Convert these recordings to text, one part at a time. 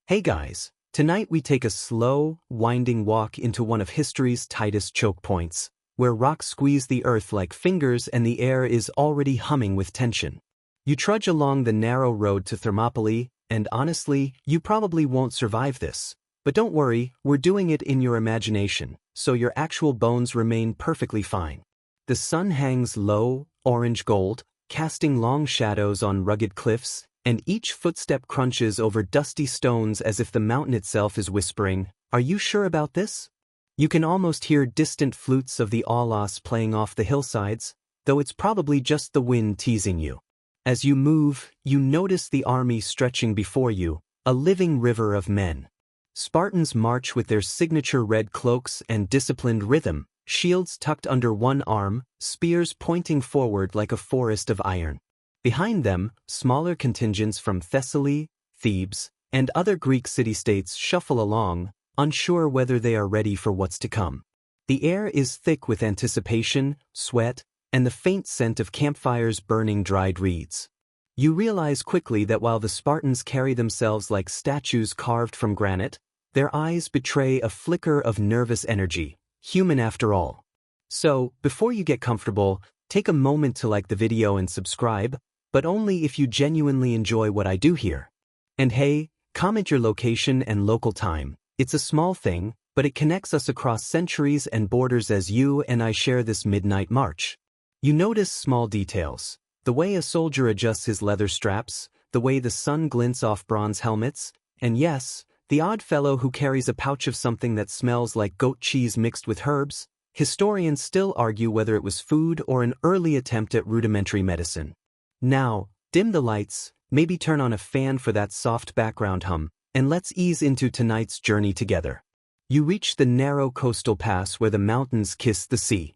Hey guys, tonight we take a slow, winding walk into one of history's tightest choke points, where rocks squeeze the earth like fingers and the air is already humming with tension. You trudge along the narrow road to Thermopylae, and honestly, you probably won't survive this. But don't worry, we're doing it in your imagination, so your actual bones remain perfectly fine. The sun hangs low, orange-gold, casting long shadows on rugged cliffs, and each footstep crunches over dusty stones as if the mountain itself is whispering, "Are you sure about this?" You can almost hear distant flutes of the aulos playing off the hillsides, though it's probably just the wind teasing you. As you move, you notice the army stretching before you, a living river of men. Spartans march with their signature red cloaks and disciplined rhythm, shields tucked under one arm, spears pointing forward like a forest of iron. Behind them, smaller contingents from Thessaly, Thebes, and other Greek city-states shuffle along, unsure whether they are ready for what's to come. The air is thick with anticipation, sweat, and the faint scent of campfires burning dried reeds. You realize quickly that while the Spartans carry themselves like statues carved from granite, their eyes betray a flicker of nervous energy, human after all. So, before you get comfortable, take a moment to like the video and subscribe, but only if you genuinely enjoy what I do here. And hey, comment your location and local time. It's a small thing, but it connects us across centuries and borders as you and I share this midnight march. You notice small details. The way a soldier adjusts his leather straps, the way the sun glints off bronze helmets, and yes, the odd fellow who carries a pouch of something that smells like goat cheese mixed with herbs. Historians still argue whether it was food or an early attempt at rudimentary medicine. Now, dim the lights, maybe turn on a fan for that soft background hum, and let's ease into tonight's journey together. You reach the narrow coastal pass where the mountains kiss the sea.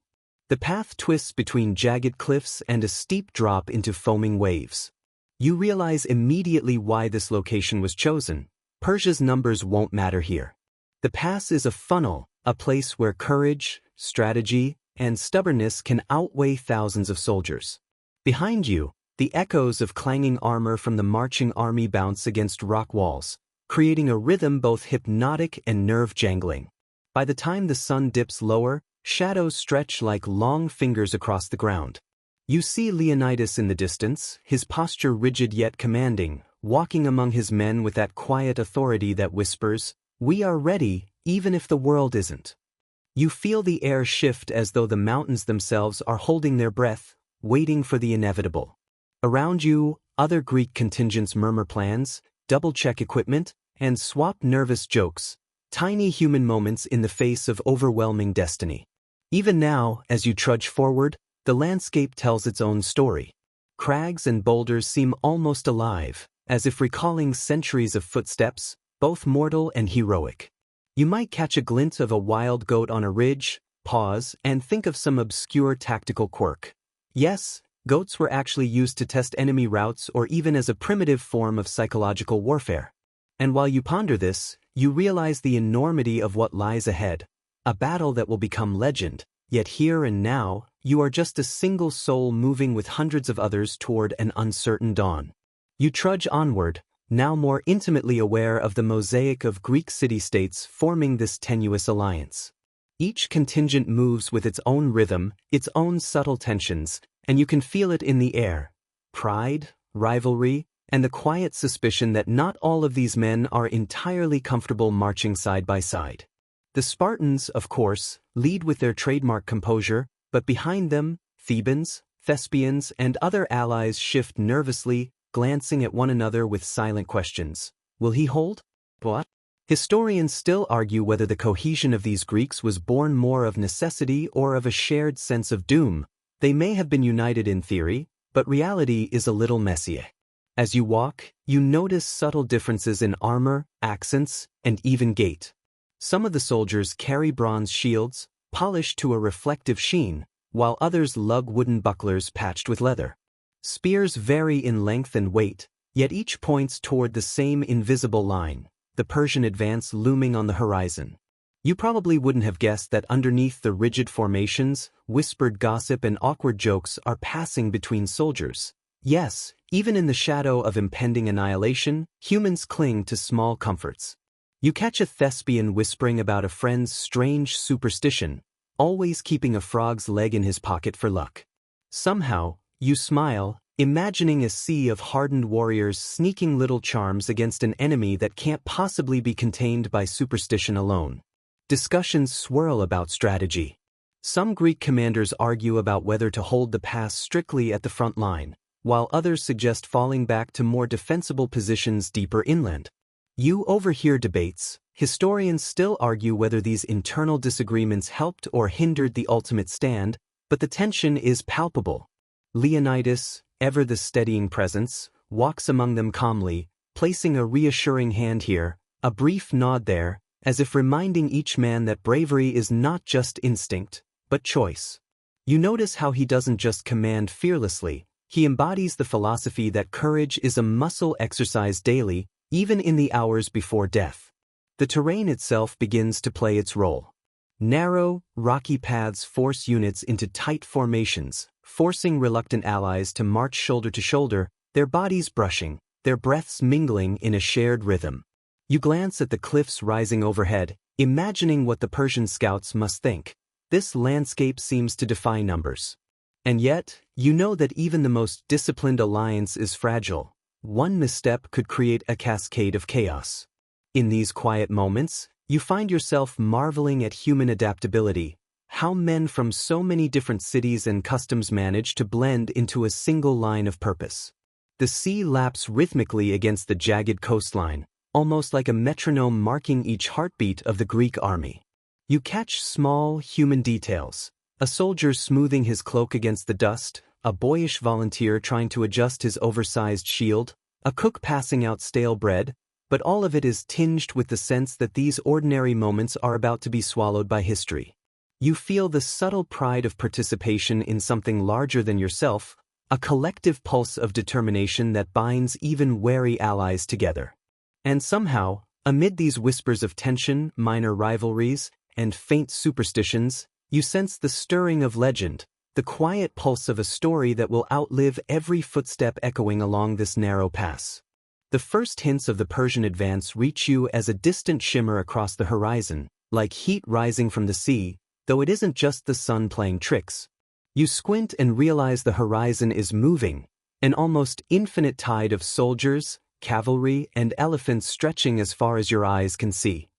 The path twists between jagged cliffs and a steep drop into foaming waves. You realize immediately why this location was chosen. Persia's numbers won't matter here. The pass is a funnel, a place where courage, strategy, and stubbornness can outweigh thousands of soldiers. Behind you, the echoes of clanging armor from the marching army bounce against rock walls, creating a rhythm both hypnotic and nerve-jangling. By the time the sun dips lower, shadows stretch like long fingers across the ground. You see Leonidas in the distance, his posture rigid yet commanding, walking among his men with that quiet authority that whispers, "We are ready, even if the world isn't." You feel the air shift as though the mountains themselves are holding their breath, waiting for the inevitable. Around you, other Greek contingents murmur plans, double-check equipment, and swap nervous jokes, tiny human moments in the face of overwhelming destiny. Even now, as you trudge forward, the landscape tells its own story. Crags and boulders seem almost alive, as if recalling centuries of footsteps, both mortal and heroic. You might catch a glimpse of a wild goat on a ridge, pause, and think of some obscure tactical quirk. Yes, goats were actually used to test enemy routes or even as a primitive form of psychological warfare. And while you ponder this, you realize the enormity of what lies ahead, a battle that will become legend, yet here and now, you are just a single soul moving with hundreds of others toward an uncertain dawn. You trudge onward, now more intimately aware of the mosaic of Greek city-states forming this tenuous alliance. Each contingent moves with its own rhythm, its own subtle tensions, and you can feel it in the air. Pride, rivalry, and the quiet suspicion that not all of these men are entirely comfortable marching side by side. The Spartans, of course, lead with their trademark composure, but behind them, Thebans, Thespians, and other allies shift nervously, glancing at one another with silent questions. Will he hold? What? Historians still argue whether the cohesion of these Greeks was born more of necessity or of a shared sense of doom. They may have been united in theory, but reality is a little messier. As you walk, you notice subtle differences in armor, accents, and even gait. Some of the soldiers carry bronze shields, polished to a reflective sheen, while others lug wooden bucklers patched with leather. Spears vary in length and weight, yet each points toward the same invisible line, the Persian advance looming on the horizon. You probably wouldn't have guessed that underneath the rigid formations, whispered gossip and awkward jokes are passing between soldiers. Yes, even in the shadow of impending annihilation, humans cling to small comforts. You catch a thespian whispering about a friend's strange superstition, always keeping a frog's leg in his pocket for luck. Somehow, you smile, imagining a sea of hardened warriors sneaking little charms against an enemy that can't possibly be contained by superstition alone. Discussions swirl about strategy. Some Greek commanders argue about whether to hold the pass strictly at the front line, while others suggest falling back to more defensible positions deeper inland. You overhear debates. Historians still argue whether these internal disagreements helped or hindered the ultimate stand, but the tension is palpable. Leonidas, ever the steadying presence, walks among them calmly, placing a reassuring hand here, a brief nod there, as if reminding each man that bravery is not just instinct, but choice. You notice how he doesn't just command fearlessly, he embodies the philosophy that courage is a muscle exercised daily, even in the hours before death. The terrain itself begins to play its role. Narrow, rocky paths force units into tight formations, forcing reluctant allies to march shoulder to shoulder, their bodies brushing, their breaths mingling in a shared rhythm. You glance at the cliffs rising overhead, imagining what the Persian scouts must think. This landscape seems to defy numbers. And yet, you know that even the most disciplined alliance is fragile. One misstep could create a cascade of chaos. In these quiet moments, you find yourself marveling at human adaptability, how men from so many different cities and customs manage to blend into a single line of purpose. The sea laps rhythmically against the jagged coastline, almost like a metronome marking each heartbeat of the Greek army. You catch small, human details. A soldier smoothing his cloak against the dust, a boyish volunteer trying to adjust his oversized shield, a cook passing out stale bread, but all of it is tinged with the sense that these ordinary moments are about to be swallowed by history. You feel the subtle pride of participation in something larger than yourself, a collective pulse of determination that binds even wary allies together. And somehow, amid these whispers of tension, minor rivalries, and faint superstitions, you sense the stirring of legend, the quiet pulse of a story that will outlive every footstep echoing along this narrow pass. The first hints of the Persian advance reach you as a distant shimmer across the horizon, like heat rising from the sea, though it isn't just the sun playing tricks. You squint and realize the horizon is moving, an almost infinite tide of soldiers, cavalry, and elephants stretching as far as your eyes can see.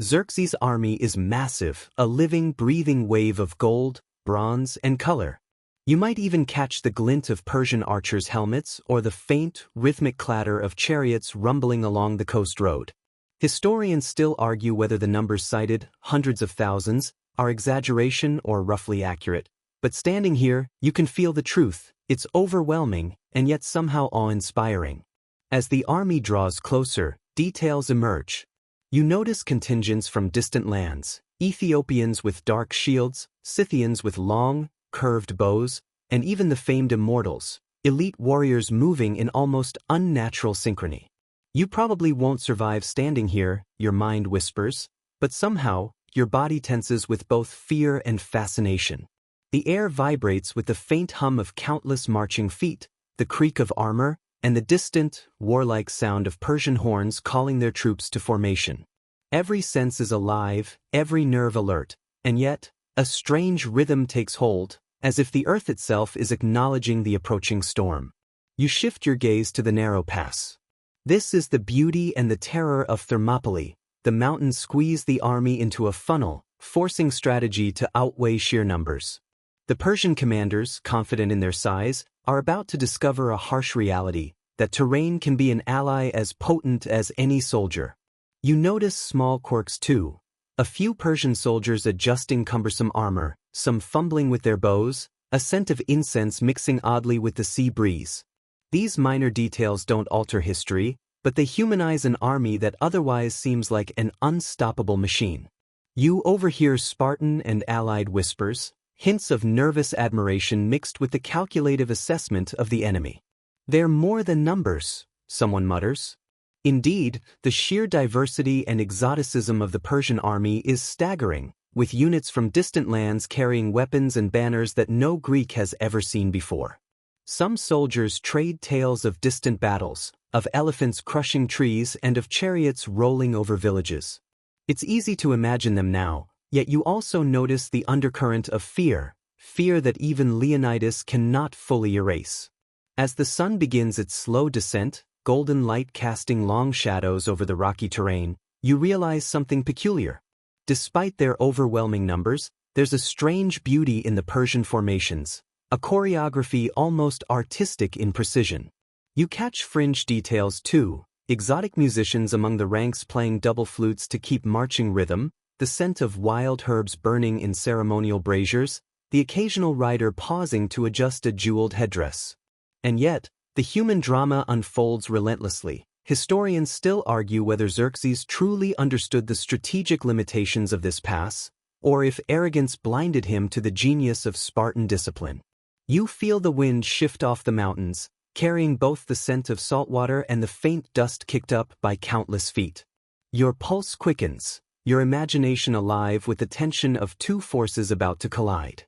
Xerxes' army is massive, a living, breathing wave of gold, bronze, and color. You might even catch the glint of Persian archers' helmets or the faint, rhythmic clatter of chariots rumbling along the coast road. Historians still argue whether the numbers cited, hundreds of thousands, are exaggeration or roughly accurate, but standing here, you can feel the truth. It's overwhelming, and yet somehow awe-inspiring. As the army draws closer, details emerge. You notice contingents from distant lands, Ethiopians with dark shields, Scythians with long, curved bows, and even the famed immortals, elite warriors moving in almost unnatural synchrony. You probably won't survive standing here, your mind whispers, but somehow, your body tenses with both fear and fascination. The air vibrates with the faint hum of countless marching feet, the creak of armor, and the distant, warlike sound of Persian horns calling their troops to formation. Every sense is alive, every nerve alert, and yet, a strange rhythm takes hold, as if the earth itself is acknowledging the approaching storm. You shift your gaze to the narrow pass. This is the beauty and the terror of Thermopylae. The mountains squeeze the army into a funnel, forcing strategy to outweigh sheer numbers. The Persian commanders, confident in their size, are about to discover a harsh reality, that terrain can be an ally as potent as any soldier. You notice small quirks too. A few Persian soldiers adjusting cumbersome armor, some fumbling with their bows, a scent of incense mixing oddly with the sea breeze. These minor details don't alter history, but they humanize an army that otherwise seems like an unstoppable machine. You overhear Spartan and allied whispers, hints of nervous admiration mixed with the calculative assessment of the enemy. "They're more than numbers," someone mutters. Indeed, the sheer diversity and exoticism of the Persian army is staggering, with units from distant lands carrying weapons and banners that no Greek has ever seen before. Some soldiers trade tales of distant battles, of elephants crushing trees and of chariots rolling over villages. It's easy to imagine them now, yet you also notice the undercurrent of fear that even Leonidas cannot fully erase. As the sun begins its slow descent, golden light casting long shadows over the rocky terrain, you realize something peculiar. Despite their overwhelming numbers, there's a strange beauty in the Persian formations, a choreography almost artistic in precision. You catch fringe details too, exotic musicians among the ranks playing double flutes to keep marching rhythm, the scent of wild herbs burning in ceremonial braziers, the occasional rider pausing to adjust a jeweled headdress. And yet, the human drama unfolds relentlessly. Historians still argue whether Xerxes truly understood the strategic limitations of this pass, or if arrogance blinded him to the genius of Spartan discipline. You feel the wind shift off the mountains, carrying both the scent of saltwater and the faint dust kicked up by countless feet. Your pulse quickens, your imagination alive with the tension of two forces about to collide.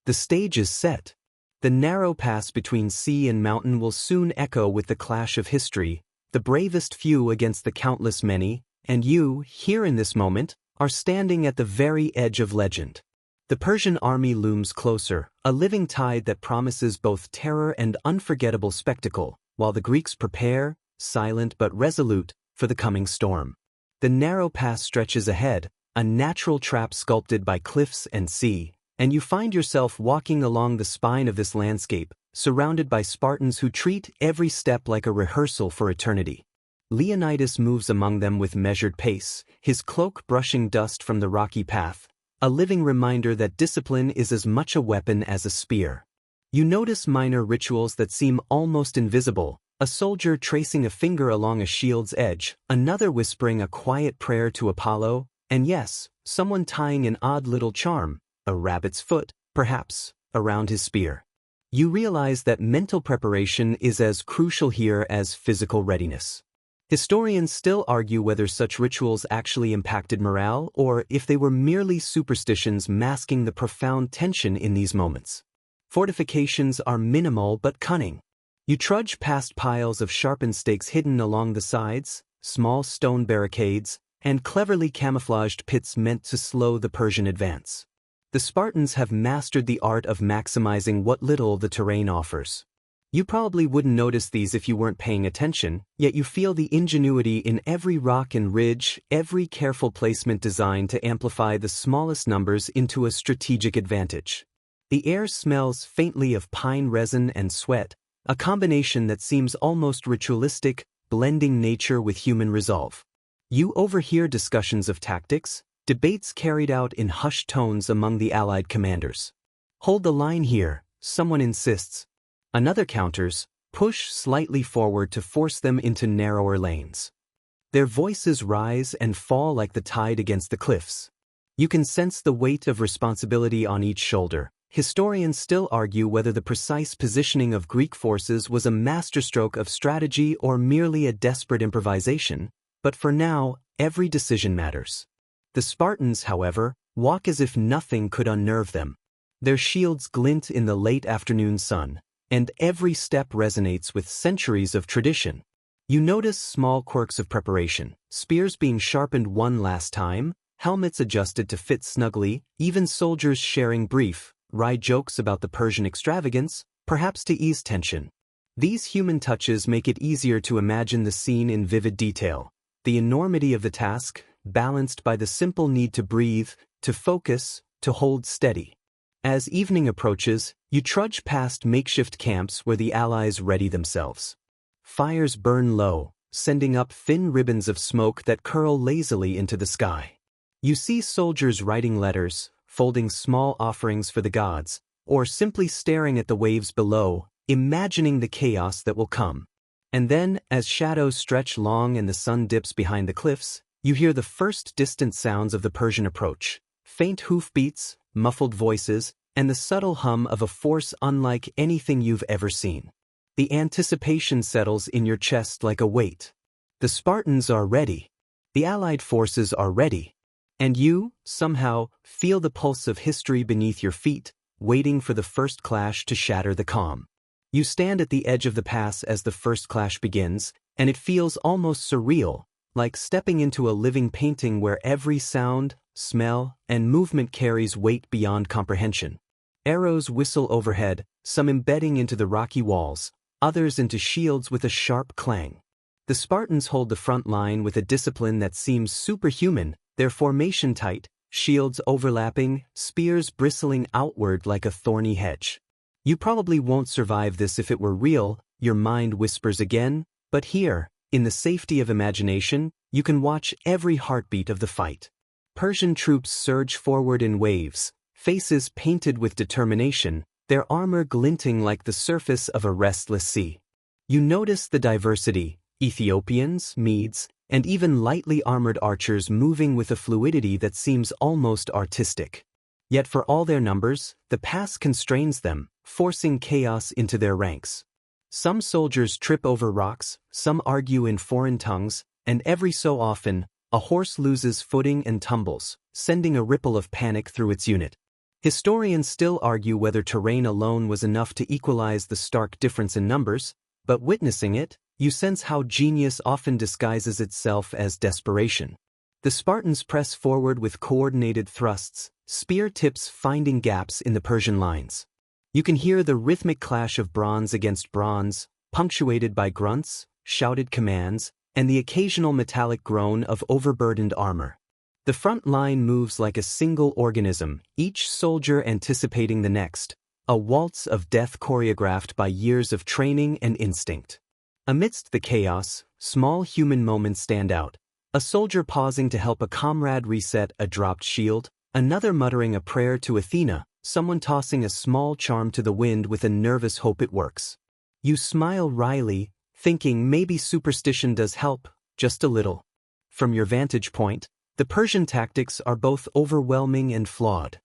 The stage is set. The narrow pass between sea and mountain will soon echo with the clash of history, the bravest few against the countless many, and you, here in this moment, are standing at the very edge of legend. The Persian army looms closer, a living tide that promises both terror and unforgettable spectacle, while the Greeks prepare, silent but resolute, for the coming storm. The narrow pass stretches ahead, a natural trap sculpted by cliffs and sea, and you find yourself walking along the spine of this landscape, surrounded by Spartans who treat every step like a rehearsal for eternity. Leonidas moves among them with measured pace, his cloak brushing dust from the rocky path, a living reminder that discipline is as much a weapon as a spear. You notice minor rituals that seem almost invisible, a soldier tracing a finger along a shield's edge, another whispering a quiet prayer to Apollo, and yes, someone tying an odd little charm, a rabbit's foot, perhaps, around his spear. You realize that mental preparation is as crucial here as physical readiness. Historians still argue whether such rituals actually impacted morale or if they were merely superstitions masking the profound tension in these moments. Fortifications are minimal but cunning. You trudge past piles of sharpened stakes hidden along the sides, small stone barricades, and cleverly camouflaged pits meant to slow the Persian advance. The Spartans have mastered the art of maximizing what little the terrain offers. You probably wouldn't notice these if you weren't paying attention, yet you feel the ingenuity in every rock and ridge, every careful placement designed to amplify the smallest numbers into a strategic advantage. The air smells faintly of pine resin and sweat, a combination that seems almost ritualistic, blending nature with human resolve. You overhear discussions of tactics, debates carried out in hushed tones among the allied commanders. Hold the line here, someone insists. Another counters, push slightly forward to force them into narrower lanes. Their voices rise and fall like the tide against the cliffs. You can sense the weight of responsibility on each shoulder. Historians still argue whether the precise positioning of Greek forces was a masterstroke of strategy or merely a desperate improvisation, but for now, every decision matters. The Spartans, however, walk as if nothing could unnerve them. Their shields glint in the late afternoon sun, and every step resonates with centuries of tradition. You notice small quirks of preparation, spears being sharpened one last time, helmets adjusted to fit snugly, even soldiers sharing brief, wry jokes about the Persian extravagance, perhaps to ease tension. These human touches make it easier to imagine the scene in vivid detail. The enormity of the task, balanced by the simple need to breathe, to focus, to hold steady. As evening approaches, you trudge past makeshift camps where the allies ready themselves. Fires burn low, sending up thin ribbons of smoke that curl lazily into the sky. You see soldiers writing letters, folding small offerings for the gods, or simply staring at the waves below, imagining the chaos that will come. And then, as shadows stretch long and the sun dips behind the cliffs, you hear the first distant sounds of the Persian approach, faint hoofbeats, muffled voices, and the subtle hum of a force unlike anything you've ever seen. The anticipation settles in your chest like a weight. The Spartans are ready. The Allied forces are ready. And you, somehow, feel the pulse of history beneath your feet, waiting for the first clash to shatter the calm. You stand at the edge of the pass as the first clash begins, and it feels almost surreal, like stepping into a living painting where every sound, smell, and movement carries weight beyond comprehension. Arrows whistle overhead, some embedding into the rocky walls, others into shields with a sharp clang. The Spartans hold the front line with a discipline that seems superhuman, their formation tight, shields overlapping, spears bristling outward like a thorny hedge. You probably won't survive this if it were real, your mind whispers again, but here, in the safety of imagination, you can watch every heartbeat of the fight. Persian troops surge forward in waves, faces painted with determination, their armor glinting like the surface of a restless sea. You notice the diversity, Ethiopians, Medes, and even lightly armored archers moving with a fluidity that seems almost artistic. Yet for all their numbers, the pass constrains them, forcing chaos into their ranks. Some soldiers trip over rocks, some argue in foreign tongues, and every so often, a horse loses footing and tumbles, sending a ripple of panic through its unit. Historians still argue whether terrain alone was enough to equalize the stark difference in numbers, but witnessing it, you sense how genius often disguises itself as desperation. The Spartans press forward with coordinated thrusts, spear tips finding gaps in the Persian lines. You can hear the rhythmic clash of bronze against bronze, punctuated by grunts, shouted commands, and the occasional metallic groan of overburdened armor. The front line moves like a single organism, each soldier anticipating the next, a waltz of death choreographed by years of training and instinct. Amidst the chaos, small human moments stand out. A soldier pausing to help a comrade reset a dropped shield, another muttering a prayer to Athena, someone tossing a small charm to the wind with a nervous hope it works. You smile wryly, thinking maybe superstition does help, just a little. From your vantage point, the Persian tactics are both overwhelming and flawed.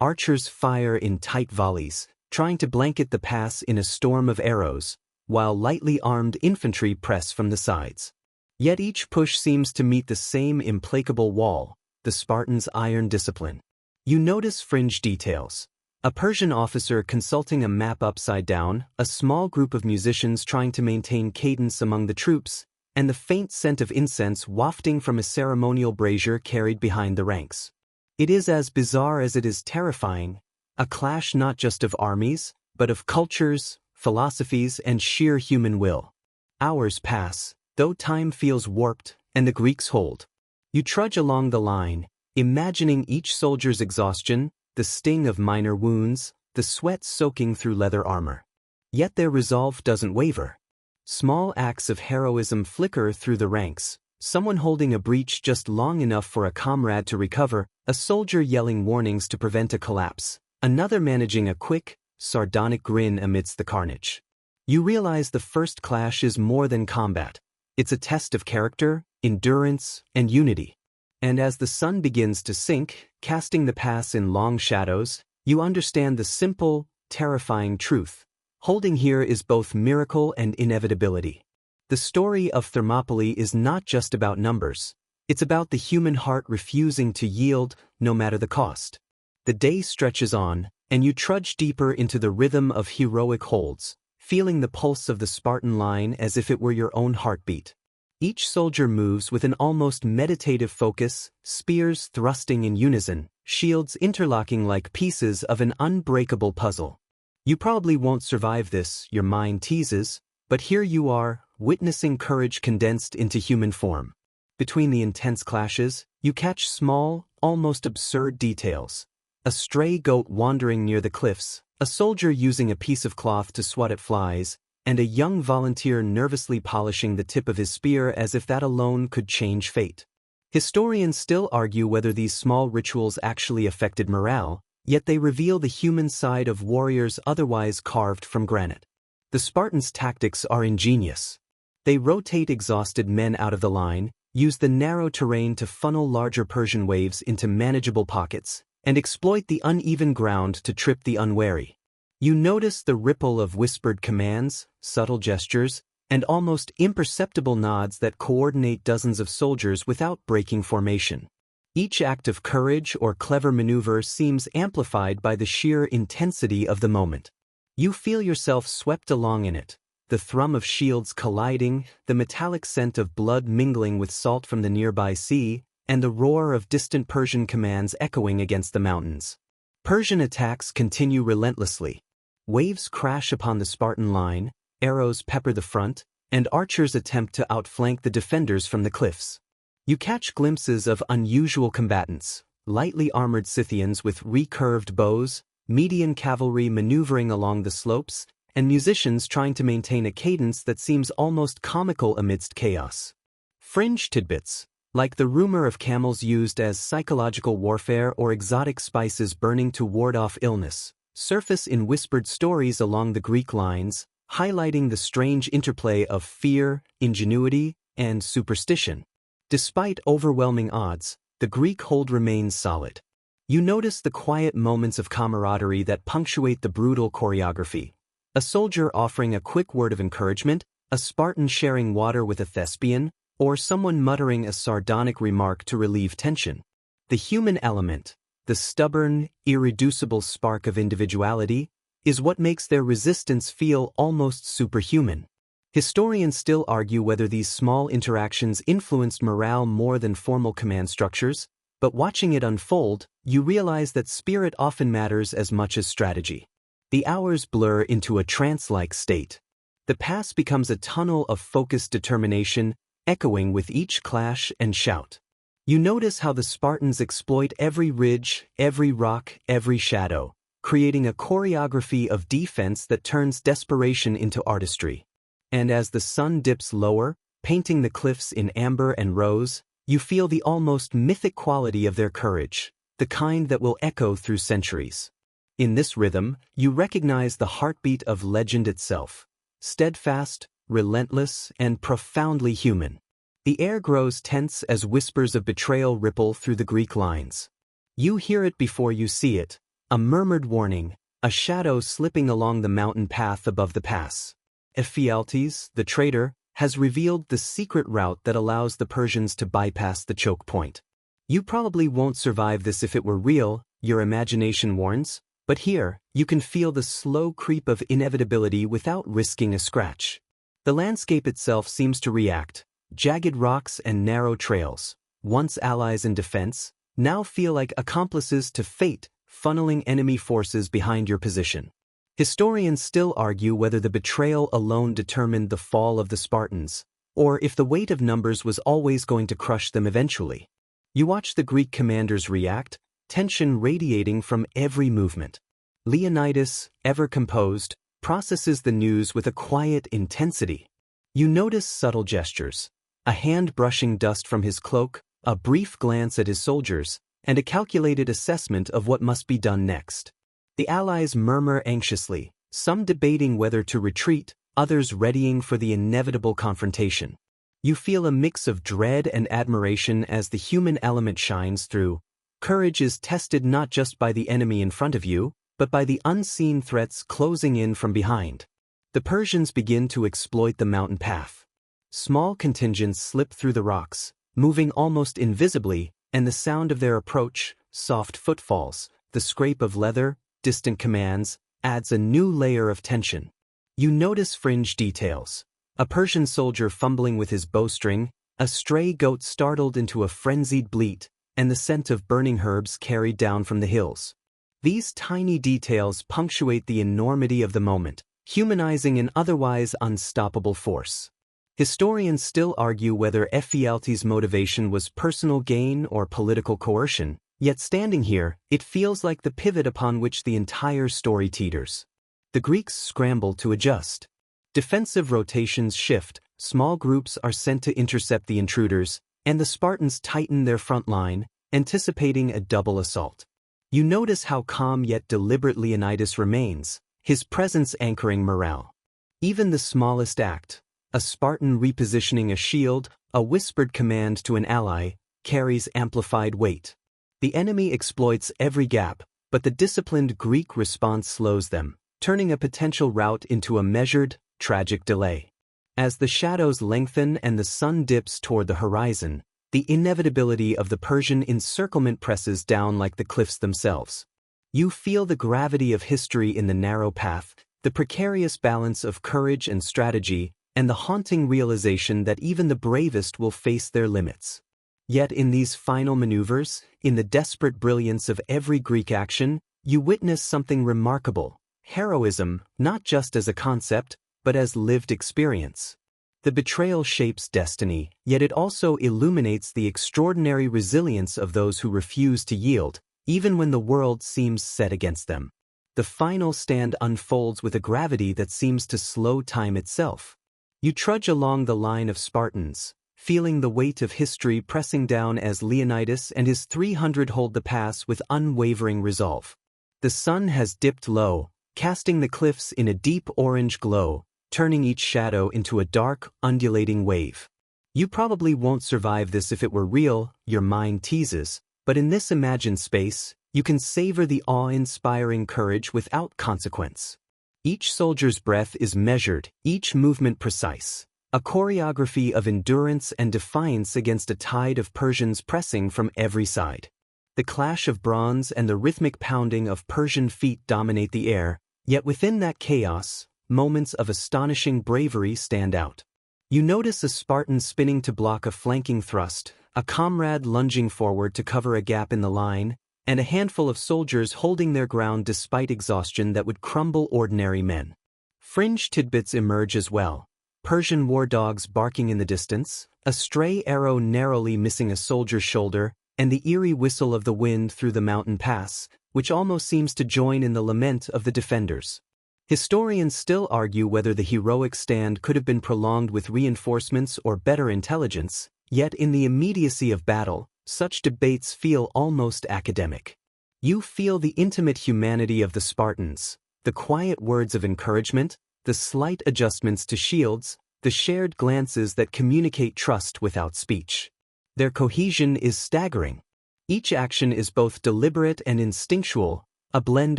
Archers fire in tight volleys, trying to blanket the pass in a storm of arrows, while lightly armed infantry press from the sides. Yet each push seems to meet the same implacable wall, the Spartans' iron discipline. You notice fringe details. A Persian officer consulting a map upside down, a small group of musicians trying to maintain cadence among the troops, and the faint scent of incense wafting from a ceremonial brazier carried behind the ranks. It is as bizarre as it is terrifying, a clash not just of armies, but of cultures, philosophies, and sheer human will. Hours pass, though time feels warped, and the Greeks hold. You trudge along the line, imagining each soldier's exhaustion, the sting of minor wounds, the sweat soaking through leather armor. Yet their resolve doesn't waver. Small acts of heroism flicker through the ranks, someone holding a breach just long enough for a comrade to recover, a soldier yelling warnings to prevent a collapse, another managing a quick, sardonic grin amidst the carnage. You realize the first clash is more than combat. It's a test of character, endurance, and unity. And as the sun begins to sink, casting the pass in long shadows, you understand the simple, terrifying truth. Holding here is both miracle and inevitability. The story of Thermopylae is not just about numbers. It's about the human heart refusing to yield, no matter the cost. The day stretches on, and you trudge deeper into the rhythm of heroic holds, feeling the pulse of the Spartan line as if it were your own heartbeat. Each soldier moves with an almost meditative focus, spears thrusting in unison, shields interlocking like pieces of an unbreakable puzzle. You probably won't survive this, your mind teases, but here you are, witnessing courage condensed into human form. Between the intense clashes, you catch small, almost absurd details. A stray goat wandering near the cliffs, a soldier using a piece of cloth to swat at flies, and a young volunteer nervously polishing the tip of his spear as if that alone could change fate. Historians still argue whether these small rituals actually affected morale, yet they reveal the human side of warriors otherwise carved from granite. The Spartans' tactics are ingenious. They rotate exhausted men out of the line, use the narrow terrain to funnel larger Persian waves into manageable pockets, and exploit the uneven ground to trip the unwary. You notice the ripple of whispered commands, subtle gestures, and almost imperceptible nods that coordinate dozens of soldiers without breaking formation. Each act of courage or clever maneuver seems amplified by the sheer intensity of the moment. You feel yourself swept along in it, the thrum of shields colliding, the metallic scent of blood mingling with salt from the nearby sea, and the roar of distant Persian commands echoing against the mountains. Persian attacks continue relentlessly. Waves crash upon the Spartan line, arrows pepper the front, and archers attempt to outflank the defenders from the cliffs. You catch glimpses of unusual combatants, lightly armored Scythians with recurved bows, Median cavalry maneuvering along the slopes, and musicians trying to maintain a cadence that seems almost comical amidst chaos. Fringe tidbits, like the rumor of camels used as psychological warfare or exotic spices burning to ward off illness, surface in whispered stories along the Greek lines, highlighting the strange interplay of fear, ingenuity, and superstition. Despite overwhelming odds, the Greek hold remains solid. You notice the quiet moments of camaraderie that punctuate the brutal choreography. A soldier offering a quick word of encouragement, a Spartan sharing water with a Thespian, or someone muttering a sardonic remark to relieve tension. The human element, the stubborn, irreducible spark of individuality, is what makes their resistance feel almost superhuman. Historians still argue whether these small interactions influenced morale more than formal command structures, but watching it unfold, you realize that spirit often matters as much as strategy. The hours blur into a trance-like state. The pass becomes a tunnel of focused determination, echoing with each clash and shout. You notice how the Spartans exploit every ridge, every rock, every shadow, creating a choreography of defense that turns desperation into artistry. And as the sun dips lower, painting the cliffs in amber and rose, you feel the almost mythic quality of their courage, the kind that will echo through centuries. In this rhythm, you recognize the heartbeat of legend itself, steadfast, relentless, and profoundly human. The air grows tense as whispers of betrayal ripple through the Greek lines. You hear it before you see it, a murmured warning, a shadow slipping along the mountain path above the pass. Ephialtes, the traitor, has revealed the secret route that allows the Persians to bypass the choke point. You probably won't survive this if it were real, your imagination warns, but here, you can feel the slow creep of inevitability without risking a scratch. The landscape itself seems to react. Jagged rocks and narrow trails, once allies in defense, now feel like accomplices to fate, funneling enemy forces behind your position. Historians still argue whether the betrayal alone determined the fall of the Spartans, or if the weight of numbers was always going to crush them eventually. You watch the Greek commanders react, tension radiating from every movement. Leonidas, ever composed, processes the news with a quiet intensity. You notice subtle gestures, a hand brushing dust from his cloak, a brief glance at his soldiers, and a calculated assessment of what must be done next. The allies murmur anxiously, some debating whether to retreat, others readying for the inevitable confrontation. You feel a mix of dread and admiration as the human element shines through. Courage is tested not just by the enemy in front of you, but by the unseen threats closing in from behind. The Persians begin to exploit the mountain path. Small contingents slip through the rocks, moving almost invisibly, and the sound of their approach, soft footfalls, the scrape of leather, distant commands, adds a new layer of tension. You notice fringe details. A Persian soldier fumbling with his bowstring, a stray goat startled into a frenzied bleat, and the scent of burning herbs carried down from the hills. These tiny details punctuate the enormity of the moment, humanizing an otherwise unstoppable force. Historians still argue whether Ephialtes' motivation was personal gain or political coercion, yet standing here, it feels like the pivot upon which the entire story teeters. The Greeks scramble to adjust. Defensive rotations shift, small groups are sent to intercept the intruders, and the Spartans tighten their front line, anticipating a double assault. You notice how calm yet deliberate Leonidas remains, his presence anchoring morale. Even the smallest act, a Spartan repositioning a shield, a whispered command to an ally, carries amplified weight. The enemy exploits every gap, but the disciplined Greek response slows them, turning a potential rout into a measured, tragic delay. As the shadows lengthen and the sun dips toward the horizon, the inevitability of the Persian encirclement presses down like the cliffs themselves. You feel the gravity of history in the narrow path, the precarious balance of courage and strategy, and the haunting realization that even the bravest will face their limits. Yet in these final maneuvers, in the desperate brilliance of every Greek action, you witness something remarkable: heroism, not just as a concept, but as lived experience. The betrayal shapes destiny, yet it also illuminates the extraordinary resilience of those who refuse to yield, even when the world seems set against them. The final stand unfolds with a gravity that seems to slow time itself. You trudge along the line of Spartans, feeling the weight of history pressing down as Leonidas and his 300 hold the pass with unwavering resolve. The sun has dipped low, casting the cliffs in a deep orange glow, turning each shadow into a dark, undulating wave. You probably won't survive this if it were real, your mind teases, but in this imagined space, you can savor the awe-inspiring courage without consequence. Each soldier's breath is measured, each movement precise, a choreography of endurance and defiance against a tide of Persians pressing from every side. The clash of bronze and the rhythmic pounding of Persian feet dominate the air, yet within that chaos, moments of astonishing bravery stand out. You notice a Spartan spinning to block a flanking thrust, a comrade lunging forward to cover a gap in the line, and a handful of soldiers holding their ground despite exhaustion that would crumble ordinary men. Fringe tidbits emerge as well: Persian war dogs barking in the distance, a stray arrow narrowly missing a soldier's shoulder, and the eerie whistle of the wind through the mountain pass, which almost seems to join in the lament of the defenders. Historians still argue whether the heroic stand could have been prolonged with reinforcements or better intelligence, yet in the immediacy of battle, such debates feel almost academic. You feel the intimate humanity of the Spartans, the quiet words of encouragement, the slight adjustments to shields, the shared glances that communicate trust without speech. Their cohesion is staggering. Each action is both deliberate and instinctual, a blend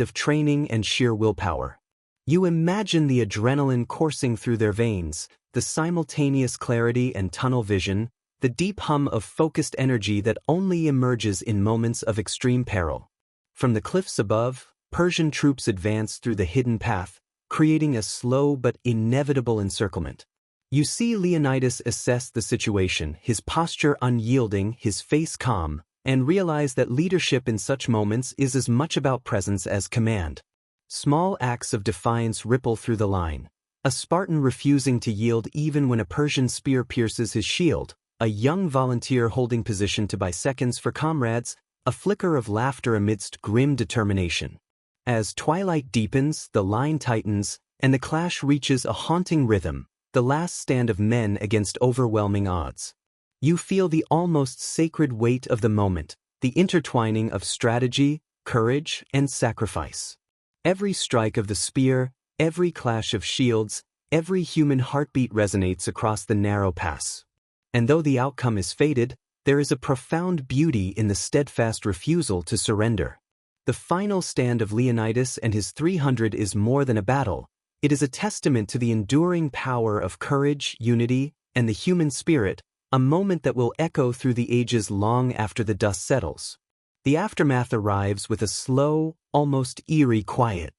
of training and sheer willpower. You imagine the adrenaline coursing through their veins, the simultaneous clarity and tunnel vision, the deep hum of focused energy that only emerges in moments of extreme peril. From the cliffs above, Persian troops advance through the hidden path, creating a slow but inevitable encirclement. You see Leonidas assess the situation, his posture unyielding, his face calm, and realize that leadership in such moments is as much about presence as command. Small acts of defiance ripple through the line: a Spartan refusing to yield even when a Persian spear pierces his shield, a young volunteer holding position to buy seconds for comrades, a flicker of laughter amidst grim determination. As twilight deepens, the line tightens, and the clash reaches a haunting rhythm, the last stand of men against overwhelming odds. You feel the almost sacred weight of the moment, the intertwining of strategy, courage, and sacrifice. Every strike of the spear, every clash of shields, every human heartbeat resonates across the narrow pass. And though the outcome is fated, there is a profound beauty in the steadfast refusal to surrender. The final stand of Leonidas and his 300 is more than a battle. It is a testament to the enduring power of courage, unity, and the human spirit, a moment that will echo through the ages long after the dust settles. The aftermath arrives with a slow, almost eerie quiet.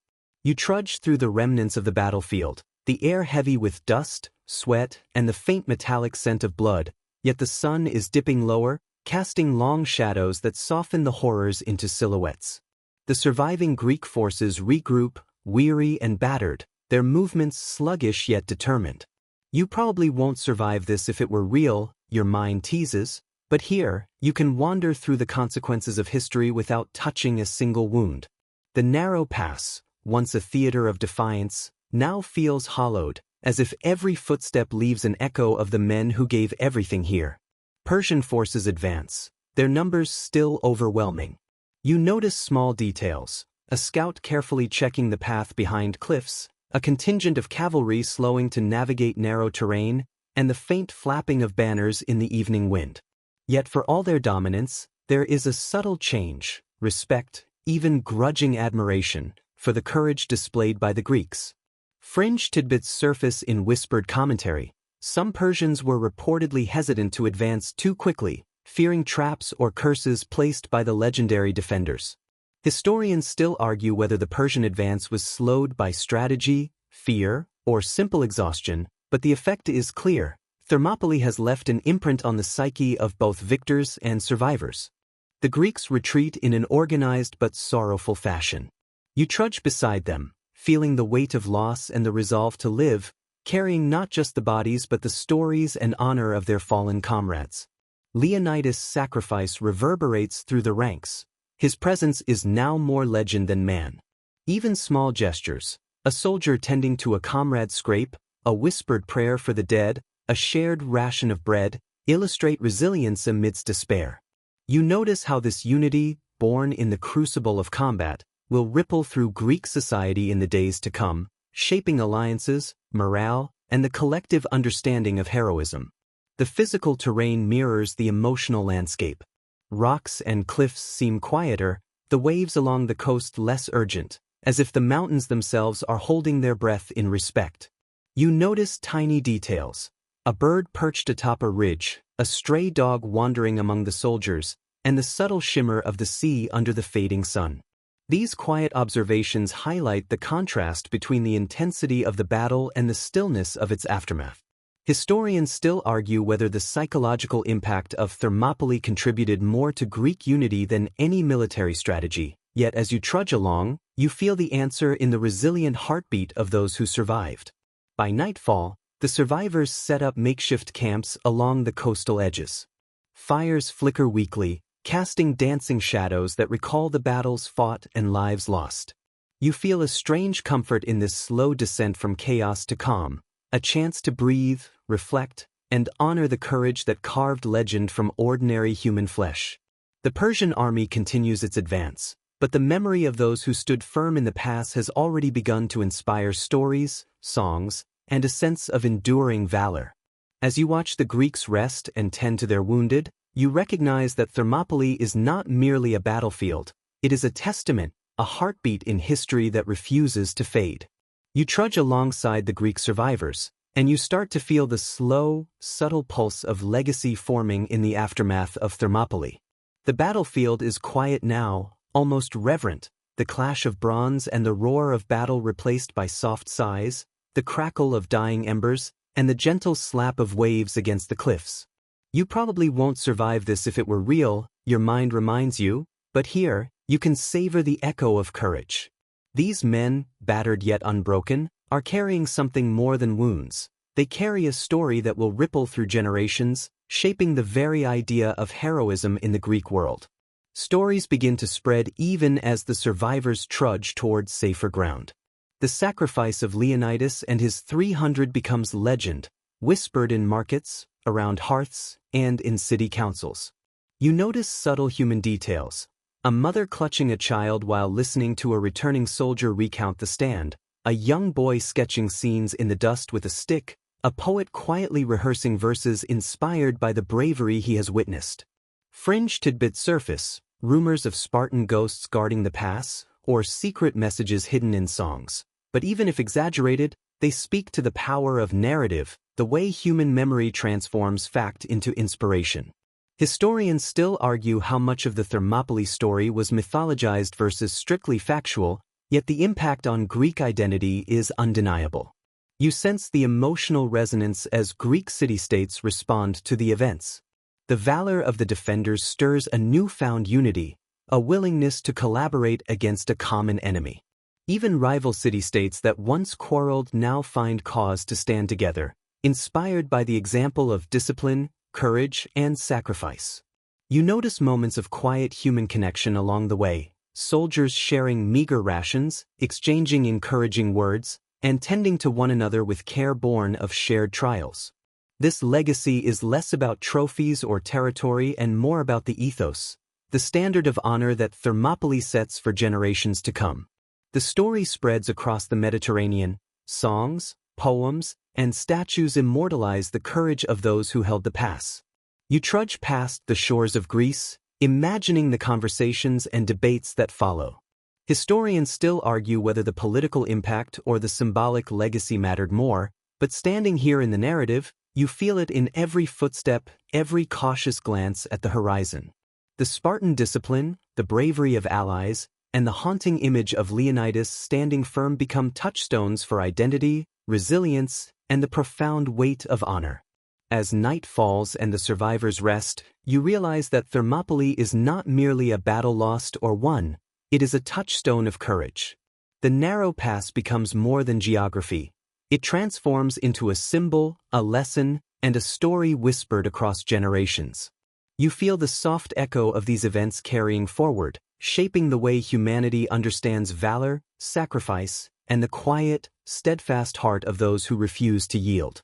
You trudge through the remnants of the battlefield, the air heavy with dust, sweat, and the faint metallic scent of blood, yet the sun is dipping lower, casting long shadows that soften the horrors into silhouettes. The surviving Greek forces regroup, weary and battered, their movements sluggish yet determined. You probably won't survive this if it were real, your mind teases, but here, you can wander through the consequences of history without touching a single wound. The narrow pass, once a theater of defiance, now feels hollowed, as if every footstep leaves an echo of the men who gave everything here. Persian forces advance, their numbers still overwhelming. You notice small details: a scout carefully checking the path behind cliffs, a contingent of cavalry slowing to navigate narrow terrain, and the faint flapping of banners in the evening wind. Yet for all their dominance, there is a subtle change: respect, even grudging admiration, for the courage displayed by the Greeks. Fringe tidbits surface in whispered commentary. Some Persians were reportedly hesitant to advance too quickly, fearing traps or curses placed by the legendary defenders. Historians still argue whether the Persian advance was slowed by strategy, fear, or simple exhaustion, but the effect is clear. Thermopylae has left an imprint on the psyche of both victors and survivors. The Greeks retreat in an organized but sorrowful fashion. You trudge beside them, feeling the weight of loss and the resolve to live, carrying not just the bodies but the stories and honor of their fallen comrades. Leonidas' sacrifice reverberates through the ranks. His presence is now more legend than man. Even small gestures, a soldier tending to a comrade's scrape, a whispered prayer for the dead, a shared ration of bread, illustrate resilience amidst despair. You notice how this unity, born in the crucible of combat, will ripple through Greek society in the days to come, shaping alliances, morale, and the collective understanding of heroism. The physical terrain mirrors the emotional landscape. Rocks and cliffs seem quieter, the waves along the coast less urgent, as if the mountains themselves are holding their breath in respect. You notice tiny details: a bird perched atop a ridge, a stray dog wandering among the soldiers, and the subtle shimmer of the sea under the fading sun. These quiet observations highlight the contrast between the intensity of the battle and the stillness of its aftermath. Historians still argue whether the psychological impact of Thermopylae contributed more to Greek unity than any military strategy, yet as you trudge along, you feel the answer in the resilient heartbeat of those who survived. By nightfall, the survivors set up makeshift camps along the coastal edges. Fires flicker weakly, casting dancing shadows that recall the battles fought and lives lost. You feel a strange comfort in this slow descent from chaos to calm, a chance to breathe, reflect, and honor the courage that carved legend from ordinary human flesh. The Persian army continues its advance, but the memory of those who stood firm in the pass has already begun to inspire stories, songs, and a sense of enduring valor. As you watch the Greeks rest and tend to their wounded, you recognize that Thermopylae is not merely a battlefield, it is a testament, a heartbeat in history that refuses to fade. You trudge alongside the Greek survivors, and you start to feel the slow, subtle pulse of legacy forming in the aftermath of Thermopylae. The battlefield is quiet now, almost reverent, the clash of bronze and the roar of battle replaced by soft sighs, the crackle of dying embers, and the gentle slap of waves against the cliffs. You probably won't survive this if it were real, your mind reminds you, but here, you can savor the echo of courage. These men, battered yet unbroken, are carrying something more than wounds. They carry a story that will ripple through generations, shaping the very idea of heroism in the Greek world. Stories begin to spread even as the survivors trudge towards safer ground. The sacrifice of Leonidas and his 300 becomes legend, whispered in markets, around hearths, and in city councils. You notice subtle human details: a mother clutching a child while listening to a returning soldier recount the stand, a young boy sketching scenes in the dust with a stick, a poet quietly rehearsing verses inspired by the bravery he has witnessed. Fringe tidbits surface, rumors of Spartan ghosts guarding the pass, or secret messages hidden in songs. But even if exaggerated, they speak to the power of narrative, the way human memory transforms fact into inspiration. Historians still argue how much of the Thermopylae story was mythologized versus strictly factual, yet the impact on Greek identity is undeniable. You sense the emotional resonance as Greek city-states respond to the events. The valor of the defenders stirs a newfound unity, a willingness to collaborate against a common enemy. Even rival city-states that once quarreled now find cause to stand together, inspired by the example of discipline, courage, and sacrifice. You notice moments of quiet human connection along the way, soldiers sharing meager rations, exchanging encouraging words, and tending to one another with care born of shared trials. This legacy is less about trophies or territory and more about the ethos, the standard of honor that Thermopylae sets for generations to come. The story spreads across the Mediterranean. Songs, poems, and statues immortalize the courage of those who held the pass. You trudge past the shores of Greece, imagining the conversations and debates that follow. Historians still argue whether the political impact or the symbolic legacy mattered more, but standing here in the narrative, you feel it in every footstep, every cautious glance at the horizon. The Spartan discipline, the bravery of allies, and the haunting image of Leonidas standing firm become touchstones for identity, resilience, and the profound weight of honor. As night falls and the survivors rest, you realize that Thermopylae is not merely a battle lost or won, it is a touchstone of courage. The narrow pass becomes more than geography. It transforms into a symbol, a lesson, and a story whispered across generations. You feel the soft echo of these events carrying forward, shaping the way humanity understands valor, sacrifice, and the quiet, steadfast heart of those who refuse to yield.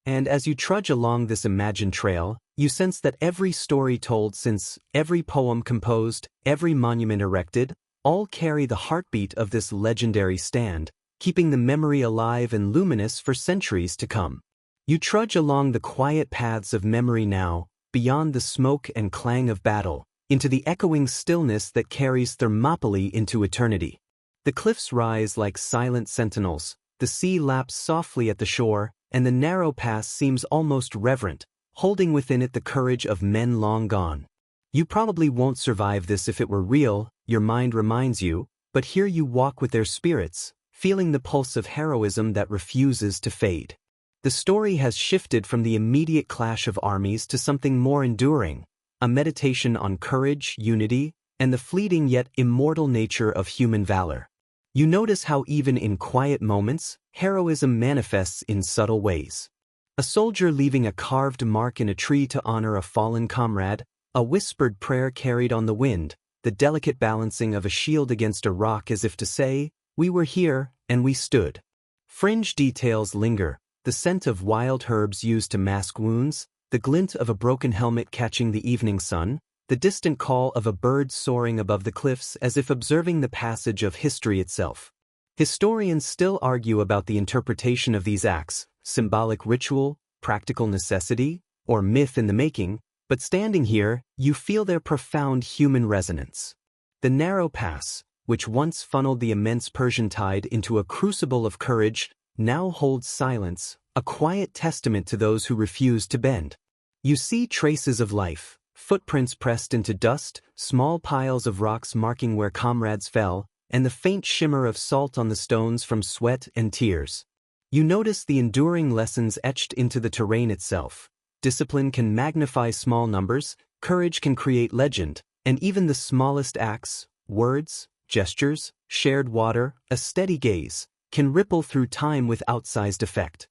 And as you trudge along this imagined trail, you sense that every story told since, every poem composed, every monument erected, all carry the heartbeat of this legendary stand, keeping the memory alive and luminous for centuries to come. You trudge along the quiet paths of memory now, beyond the smoke and clang of battle, into the echoing stillness that carries Thermopylae into eternity. The cliffs rise like silent sentinels, the sea laps softly at the shore, and the narrow pass seems almost reverent, holding within it the courage of men long gone. You probably won't survive this if it were real, your mind reminds you, but here you walk with their spirits, feeling the pulse of heroism that refuses to fade. The story has shifted from the immediate clash of armies to something more enduring, a meditation on courage, unity, and the fleeting yet immortal nature of human valor. You notice how even in quiet moments, heroism manifests in subtle ways. A soldier leaving a carved mark in a tree to honor a fallen comrade, a whispered prayer carried on the wind, the delicate balancing of a shield against a rock as if to say, "We were here, and we stood." Fringe details linger, the scent of wild herbs used to mask wounds, the glint of a broken helmet catching the evening sun, the distant call of a bird soaring above the cliffs as if observing the passage of history itself. Historians still argue about the interpretation of these acts, symbolic ritual, practical necessity, or myth in the making, but standing here, you feel their profound human resonance. The narrow pass, which once funneled the immense Persian tide into a crucible of courage, now holds silence, a quiet testament to those who refuse to bend. You see traces of life, footprints pressed into dust, small piles of rocks marking where comrades fell, and the faint shimmer of salt on the stones from sweat and tears. You notice the enduring lessons etched into the terrain itself. Discipline can magnify small numbers, courage can create legend, and even the smallest acts, words, gestures, shared water, a steady gaze, can ripple through time with outsized effect.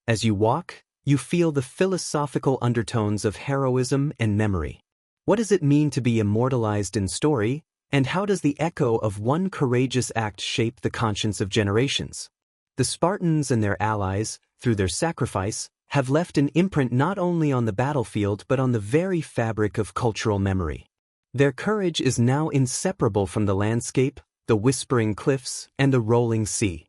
As you walk, you feel the philosophical undertones of heroism and memory. What does it mean to be immortalized in story, and how does the echo of one courageous act shape the conscience of generations? The Spartans and their allies, through their sacrifice, have left an imprint not only on the battlefield but on the very fabric of cultural memory. Their courage is now inseparable from the landscape, the whispering cliffs, and the rolling sea.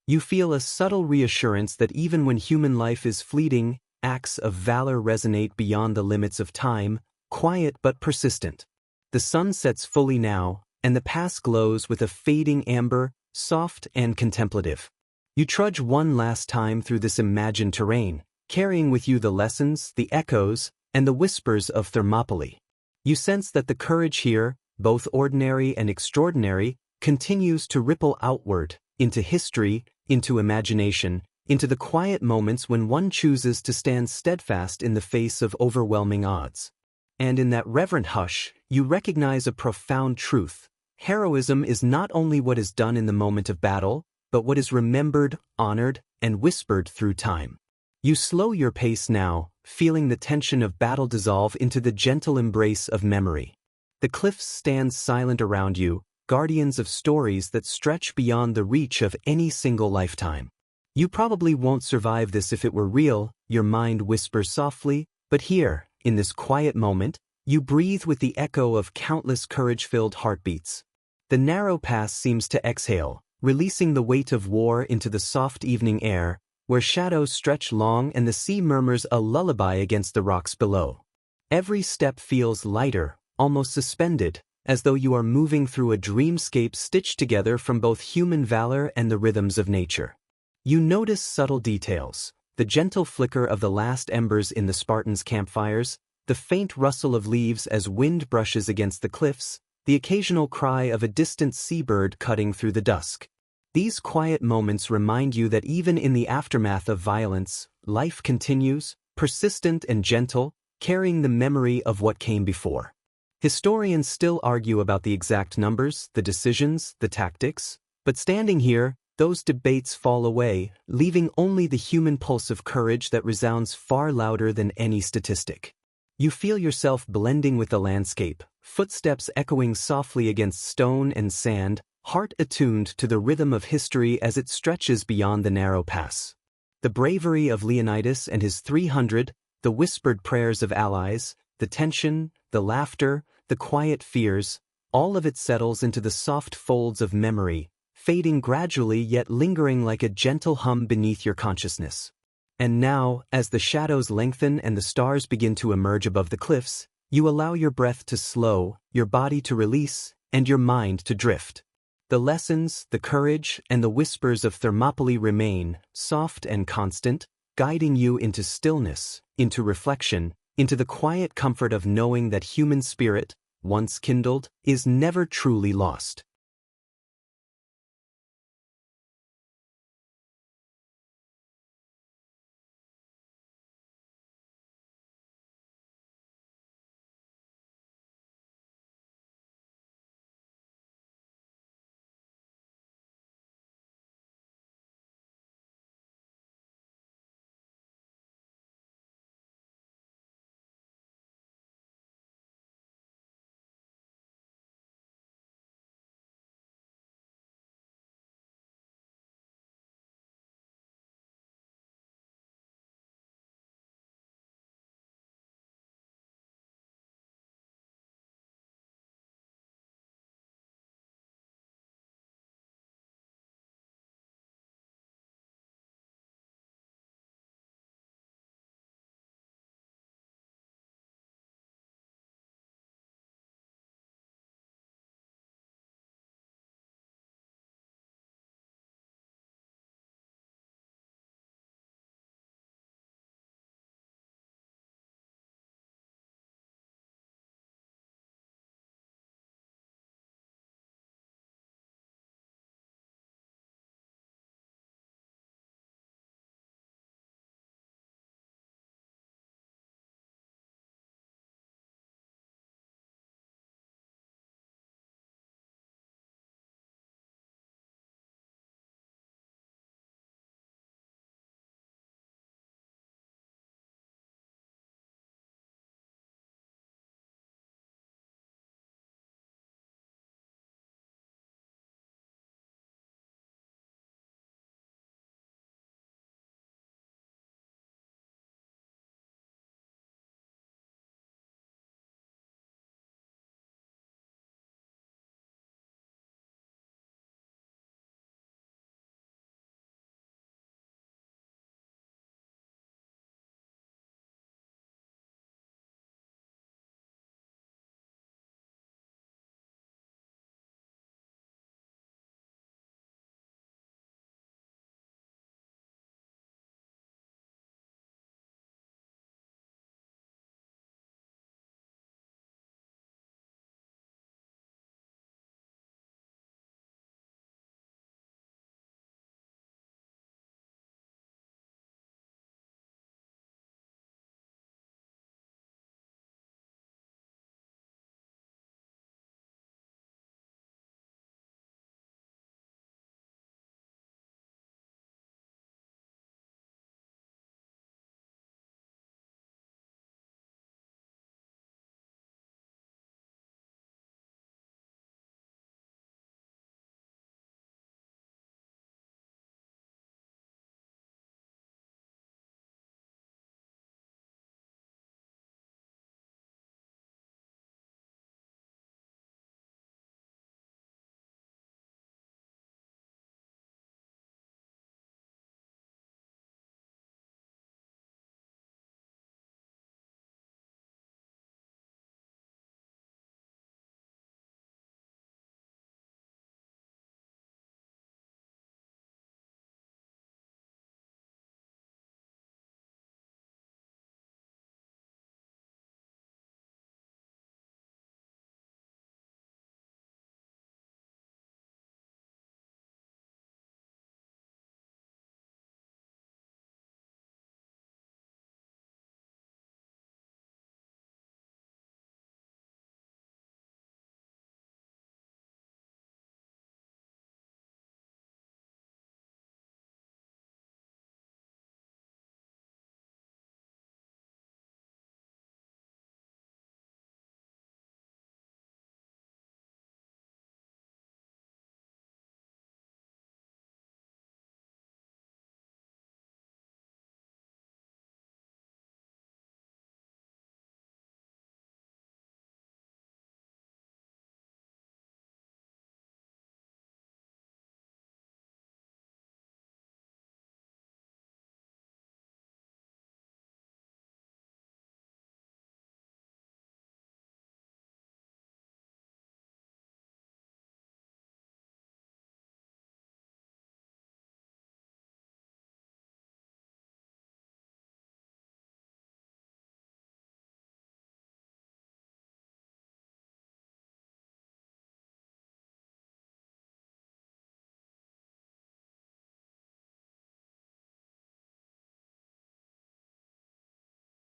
You feel a subtle reassurance that even when human life is fleeting, acts of valor resonate beyond the limits of time, quiet but persistent. The sun sets fully now, and the pass glows with a fading amber, soft and contemplative. You trudge one last time through this imagined terrain, carrying with you the lessons, the echoes, and the whispers of Thermopylae. You sense that the courage here, both ordinary and extraordinary, continues to ripple outward, into history, into imagination, into the quiet moments when one chooses to stand steadfast in the face of overwhelming odds. And in that reverent hush, you recognize a profound truth. Heroism is not only what is done in the moment of battle, but what is remembered, honored, and whispered through time. You slow your pace now, feeling the tension of battle dissolve into the gentle embrace of memory. The cliffs stand silent around you, guardians of stories that stretch beyond the reach of any single lifetime. You probably won't survive this if it were real, your mind whispers softly, but here, in this quiet moment, you breathe with the echo of countless courage-filled heartbeats. The narrow pass seems to exhale, releasing the weight of war into the soft evening air, where shadows stretch long and the sea murmurs a lullaby against the rocks below. Every step feels lighter, almost suspended, as though you are moving through a dreamscape stitched together from both human valor and the rhythms of nature. You notice subtle details, the gentle flicker of the last embers in the Spartans' campfires, the faint rustle of leaves as wind brushes against the cliffs, the occasional cry of a distant seabird cutting through the dusk. These quiet moments remind you that even in the aftermath of violence, life continues, persistent and gentle, carrying the memory of what came before. Historians still argue about the exact numbers, the decisions, the tactics, but standing here, those debates fall away, leaving only the human pulse of courage that resounds far louder than any statistic. You feel yourself blending with the landscape, footsteps echoing softly against stone and sand, heart attuned to the rhythm of history as it stretches beyond the narrow pass. The bravery of Leonidas and his 300, the whispered prayers of allies, the tension, the laughter, the quiet fears, all of it settles into the soft folds of memory, fading gradually yet lingering like a gentle hum beneath your consciousness. And now, as the shadows lengthen and the stars begin to emerge above the cliffs, you allow your breath to slow, your body to release, and your mind to drift. The lessons, the courage, and the whispers of Thermopylae remain, soft and constant, guiding you into stillness, into reflection, into the quiet comfort of knowing that human spirit, once kindled, is never truly lost.